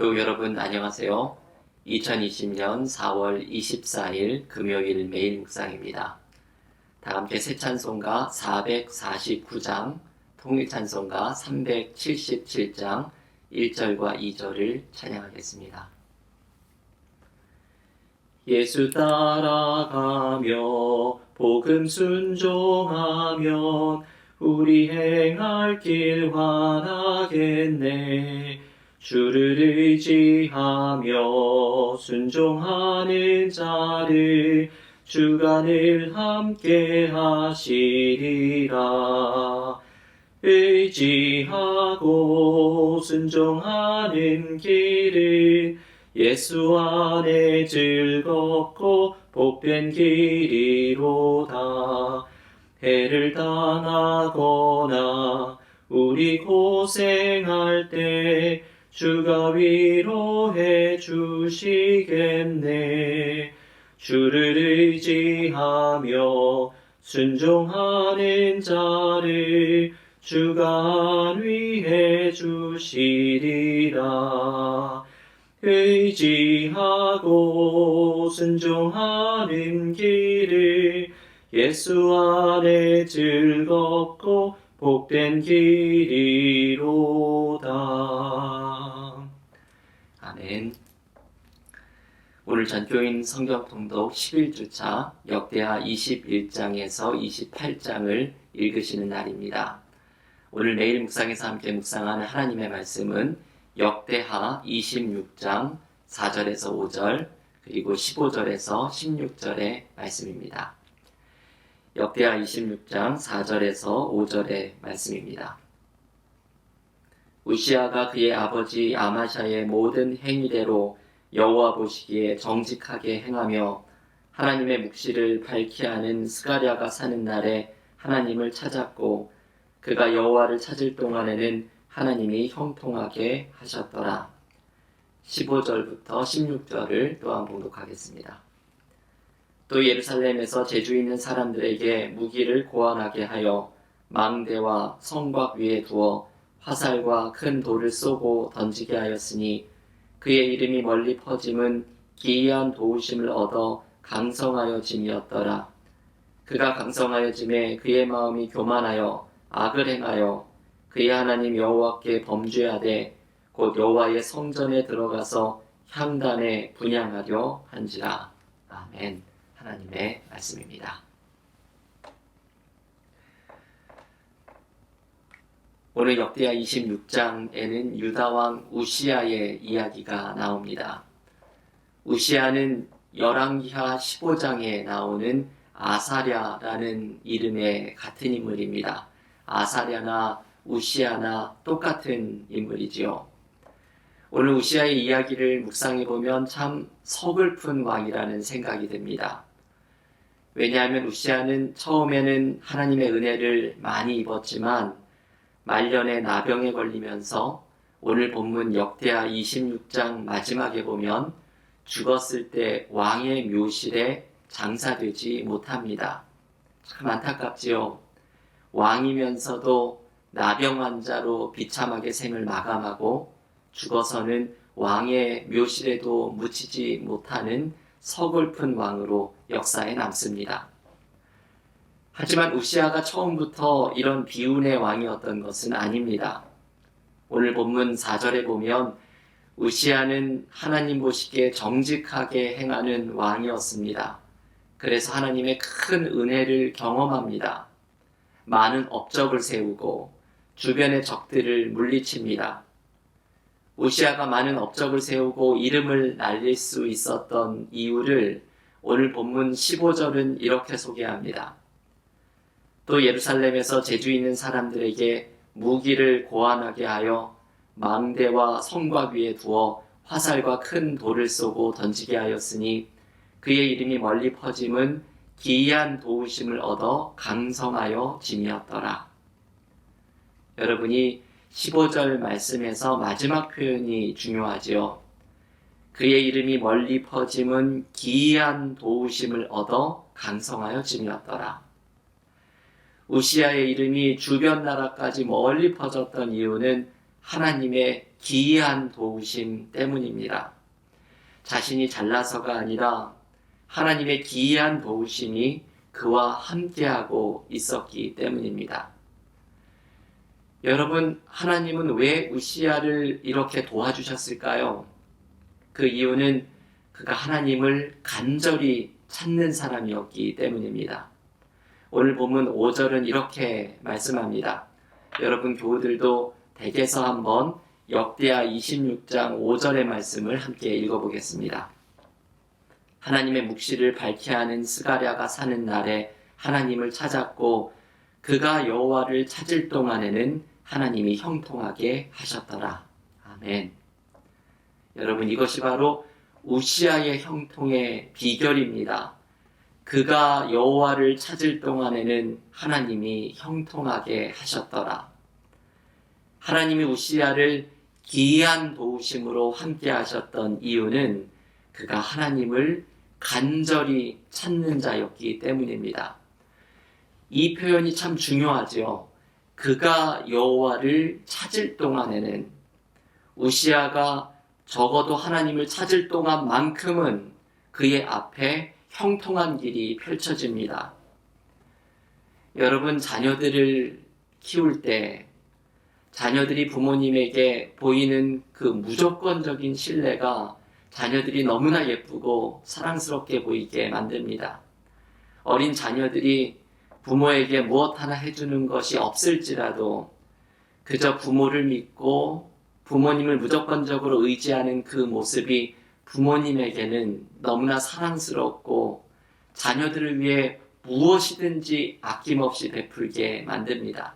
성도 여러분 안녕하세요. 2020년 4월 24일 금요일 매일 묵상입니다. 다 함께 새 찬송가 449장, 통일 찬송가 377장 1절과 2절을 찬양하겠습니다. 예수 따라가며 복음 순종하면 우리 행할 길 환하겠네. 주를 의지하며 순종하는 자를 주가 늘 함께 하시리라. 의지하고 순종하는 길은 예수 안에 즐겁고 복된 길이로다. 해를 당하거나 우리 고생할 때 주가 위로해 주시겠네. 주를 의지하며 순종하는 자를 주가 안위해 주시리라. 의지하고 순종하는 길을 예수 안에 즐겁고 복된 길이로다. 아멘. 오늘 전교인 성경 통독 11주차 역대하 21장에서 28장을 읽으시는 날입니다. 오늘 매일 묵상에서 함께 묵상하는 하나님의 말씀은 역대하 26장 4절에서 5절 그리고 15절에서 16절의 말씀입니다. 역대하 26장 4절에서 5절의 말씀입니다. 우시아가 그의 아버지 아마샤의 모든 행위대로 여호와 보시기에 정직하게 행하며 하나님의 묵시를 밝히 하는 스가랴가 사는 날에 하나님을 찾았고 그가 여호와를 찾을 동안에는 하나님이 형통하게 하셨더라. 15절부터 16절을 또한 봉독하겠습니다. 또 예루살렘에서 재주 있는 사람들에게 무기를 고안하게 하여 망대와 성곽 위에 두어 화살과 큰 돌을 쏘고 던지게 하였으니 그의 이름이 멀리 퍼짐은 기이한 도우심을 얻어 강성하여짐이었더라. 그가 강성하여짐에 그의 마음이 교만하여 악을 행하여 그의 하나님 여호와께 범죄하되 곧 여호와의 성전에 들어가서 향단에 분향하려 한지라. 아멘. 하나님의 말씀입니다. 오늘 역대하 26장에는 유다왕 우시아의 이야기가 나옵니다. 우시아는 열왕기하 15장에 나오는 아사랴라는 이름의 같은 인물입니다. 아사랴나 우시아나 똑같은 인물이지요. 오늘 우시아의 이야기를 묵상해보면 참 서글픈 왕이라는 생각이 듭니다. 왜냐하면 우시아는 처음에는 하나님의 은혜를 많이 입었지만 말년에 나병에 걸리면서 오늘 본문 역대하 26장 마지막에 보면 죽었을 때 왕의 묘실에 장사되지 못합니다. 참 안타깝지요. 왕이면서도 나병 환자로 비참하게 생을 마감하고 죽어서는 왕의 묘실에도 묻히지 못하는 서글픈 왕으로 역사에 남습니다. 하지만 우시아가 처음부터 이런 비운의 왕이었던 것은 아닙니다. 오늘 본문 4절에 보면 우시아는 하나님 보시기에 정직하게 행하는 왕이었습니다. 그래서 하나님의 큰 은혜를 경험합니다. 많은 업적을 세우고 주변의 적들을 물리칩니다. 우시아가 많은 업적을 세우고 이름을 날릴 수 있었던 이유를 오늘 본문 15절은 이렇게 소개합니다. 또 예루살렘에서 재주 있는 사람들에게 무기를 고안하게 하여 망대와 성곽 위에 두어 화살과 큰 돌을 쏘고 던지게 하였으니 그의 이름이 멀리 퍼짐은 기이한 도우심을 얻어 강성하여 짐이었더라. 여러분이 15절 말씀에서 마지막 표현이 중요하지요. 그의 이름이 멀리 퍼짐은 기이한 도우심을 얻어 강성하여 짐이었더라. 우시아의 이름이 주변 나라까지 멀리 퍼졌던 이유는 하나님의 기이한 도우심 때문입니다. 자신이 잘나서가 아니라 하나님의 기이한 도우심이 그와 함께하고 있었기 때문입니다. 여러분, 하나님은 왜 우시야를 이렇게 도와주셨을까요? 그 이유는 그가 하나님을 간절히 찾는 사람이었기 때문입니다. 오늘 본문 5절은 이렇게 말씀합니다. 여러분 교우들도 댁에서 한번 역대하 26장 5절의 말씀을 함께 읽어보겠습니다. 하나님의 묵시를 밝게 하는 스가랴가 사는 날에 하나님을 찾았고 그가 여호와를 찾을 동안에는 하나님이 형통하게 하셨더라. 아멘. 여러분, 이것이 바로 우시야의 형통의 비결입니다. 그가 여호와를 찾을 동안에는 하나님이 형통하게 하셨더라. 하나님이 우시야를 기이한 도우심으로 함께 하셨던 이유는 그가 하나님을 간절히 찾는 자였기 때문입니다. 이 표현이 참 중요하죠. 그가 여호와를 찾을 동안에는, 우시야가 적어도 하나님을 찾을 동안만큼은 그의 앞에 형통한 길이 펼쳐집니다. 여러분, 자녀들을 키울 때 자녀들이 부모님에게 보이는 그 무조건적인 신뢰가 자녀들이 너무나 예쁘고 사랑스럽게 보이게 만듭니다. 어린 자녀들이 부모에게 무엇 하나 해주는 것이 없을지라도 그저 부모를 믿고 부모님을 무조건적으로 의지하는 그 모습이 부모님에게는 너무나 사랑스럽고 자녀들을 위해 무엇이든지 아낌없이 베풀게 만듭니다.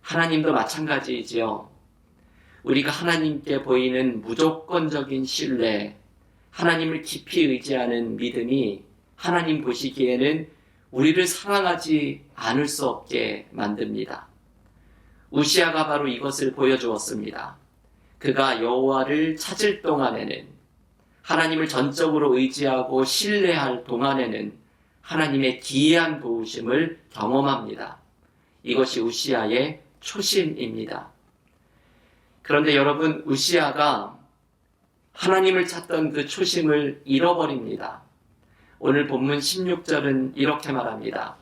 하나님도 마찬가지이지요. 우리가 하나님께 보이는 무조건적인 신뢰, 하나님을 깊이 의지하는 믿음이 하나님 보시기에는 우리를 사랑하지 않을 수 없게 만듭니다. 우시야가 바로 이것을 보여주었습니다. 그가 여호와를 찾을 동안에는, 하나님을 전적으로 의지하고 신뢰할 동안에는 하나님의 기이한 도우심을 경험합니다. 이것이 우시야의 초심입니다. 그런데 여러분, 우시야가 하나님을 찾던 그 초심을 잃어버립니다. 오늘 본문 16절은 이렇게 말합니다.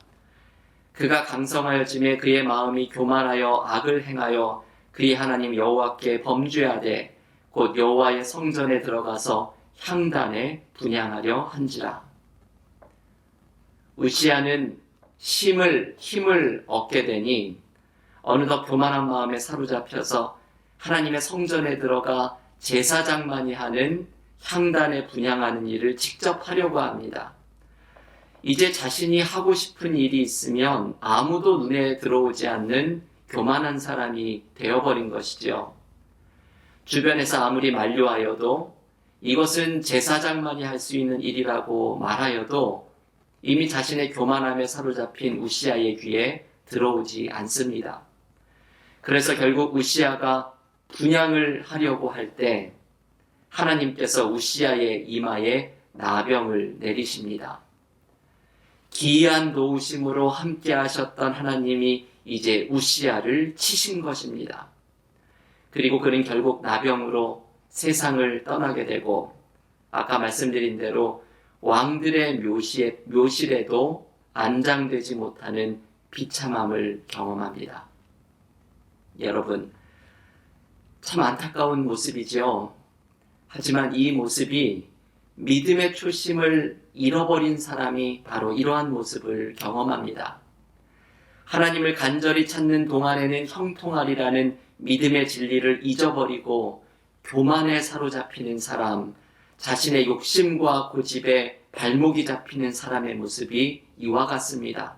그가 강성하여짐에 그의 마음이 교만하여 악을 행하여 그의 하나님 여호와께 범죄하되 곧 여호와의 성전에 들어가서 향단에 분향하려 한지라. 우시야는 힘을 얻게 되니 어느덧 교만한 마음에 사로잡혀서 하나님의 성전에 들어가 제사장만이 하는 향단에 분향하는 일을 직접 하려고 합니다. 이제 자신이 하고 싶은 일이 있으면 아무도 눈에 들어오지 않는 교만한 사람이 되어버린 것이죠. 주변에서 아무리 만류하여도 이것은 제사장만이 할 수 있는 일이라고 말하여도 이미 자신의 교만함에 사로잡힌 우시야의 귀에 들어오지 않습니다. 그래서 결국 우시야가 분향을 하려고 할 때 하나님께서 우시야의 이마에 나병을 내리십니다. 기이한 도우심으로 함께 하셨던 하나님이 이제 우시야를 치신 것입니다. 그리고 그는 결국 나병으로 세상을 떠나게 되고 아까 말씀드린 대로 왕들의 묘실에도 안장되지 못하는 비참함을 경험합니다. 여러분, 참 안타까운 모습이죠. 하지만 이 모습이 믿음의 초심을 잃어버린 사람이 바로 이러한 모습을 경험합니다. 하나님을 간절히 찾는 동안에는 형통하리라는 믿음의 진리를 잊어버리고 교만에 사로잡히는 사람, 자신의 욕심과 고집에 발목이 잡히는 사람의 모습이 이와 같습니다.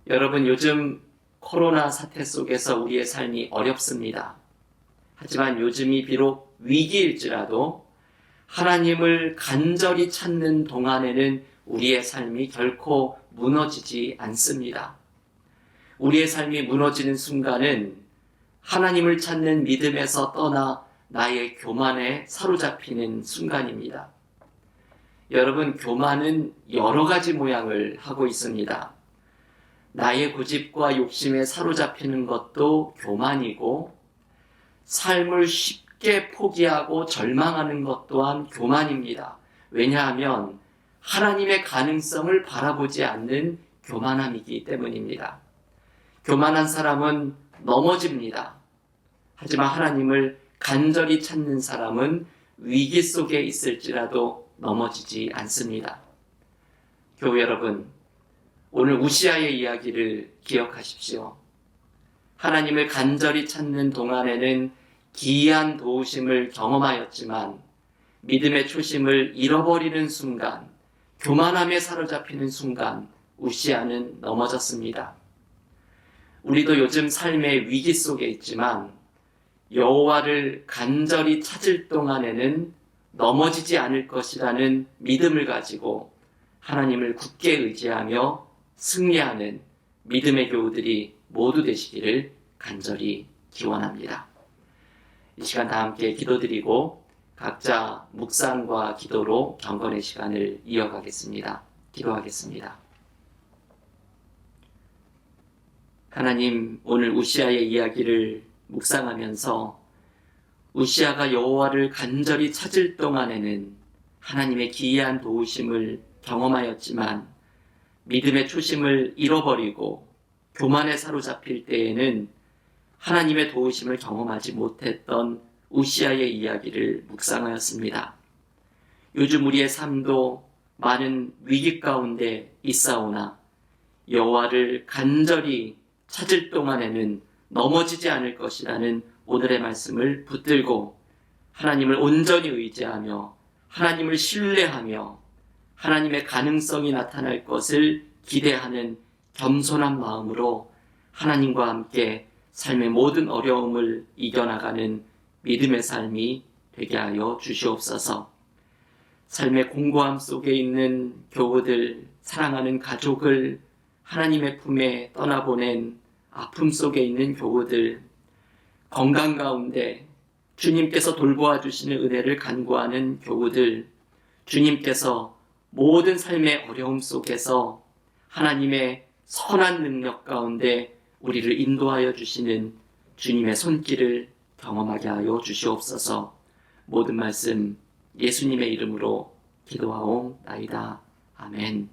여러분, 요즘 코로나 사태 속에서 우리의 삶이 어렵습니다. 하지만 요즘이 비록 위기일지라도 하나님을 간절히 찾는 동안에는 우리의 삶이 결코 무너지지 않습니다. 우리의 삶이 무너지는 순간은 하나님을 찾는 믿음에서 떠나 나의 교만에 사로잡히는 순간입니다. 여러분, 교만은 여러 가지 모양을 하고 있습니다. 나의 고집과 욕심에 사로잡히는 것도 교만이고, 삶을 쉽게 포기하고 절망하는 것 또한 교만입니다. 왜냐하면 하나님의 가능성을 바라보지 않는 교만함이기 때문입니다. 교만한 사람은 넘어집니다. 하지만 하나님을 간절히 찾는 사람은 위기 속에 있을지라도 넘어지지 않습니다. 교회 여러분, 오늘 우시아의 이야기를 기억하십시오. 하나님을 간절히 찾는 동안에는 기이한 도우심을 경험하였지만 믿음의 초심을 잃어버리는 순간, 교만함에 사로잡히는 순간 우시아는 넘어졌습니다. 우리도 요즘 삶의 위기 속에 있지만 여호와를 간절히 찾을 동안에는 넘어지지 않을 것이라는 믿음을 가지고 하나님을 굳게 의지하며 승리하는 믿음의 교우들이 모두 되시기를 간절히 기원합니다. 이 시간 다 함께 기도드리고 각자 묵상과 기도로 경건의 시간을 이어가겠습니다. 기도하겠습니다. 하나님, 오늘 우시아의 이야기를 묵상하면서 우시아가 여호와를 간절히 찾을 동안에는 하나님의 기이한 도우심을 경험하였지만 믿음의 초심을 잃어버리고 교만에 사로잡힐 때에는 하나님의 도우심을 경험하지 못했던 우시아의 이야기를 묵상하였습니다. 요즘 우리의 삶도 많은 위기 가운데 있사오나 여호와를 간절히 찾을 동안에는 넘어지지 않을 것이라는 오늘의 말씀을 붙들고 하나님을 온전히 의지하며 하나님을 신뢰하며 하나님의 가능성이 나타날 것을 기대하는 겸손한 마음으로 하나님과 함께 삶의 모든 어려움을 이겨나가는 믿음의 삶이 되게 하여 주시옵소서. 삶의 공고함 속에 있는 교우들, 사랑하는 가족을 하나님의 품에 떠나보낸 아픔 속에 있는 교우들, 건강 가운데 주님께서 돌보아 주시는 은혜를 간구하는 교우들, 주님께서 모든 삶의 어려움 속에서 하나님의 선한 능력 가운데 우리를 인도하여 주시는 주님의 손길을 경험하게 하여 주시옵소서. 모든 말씀 예수님의 이름으로 기도하옵나이다. 아멘.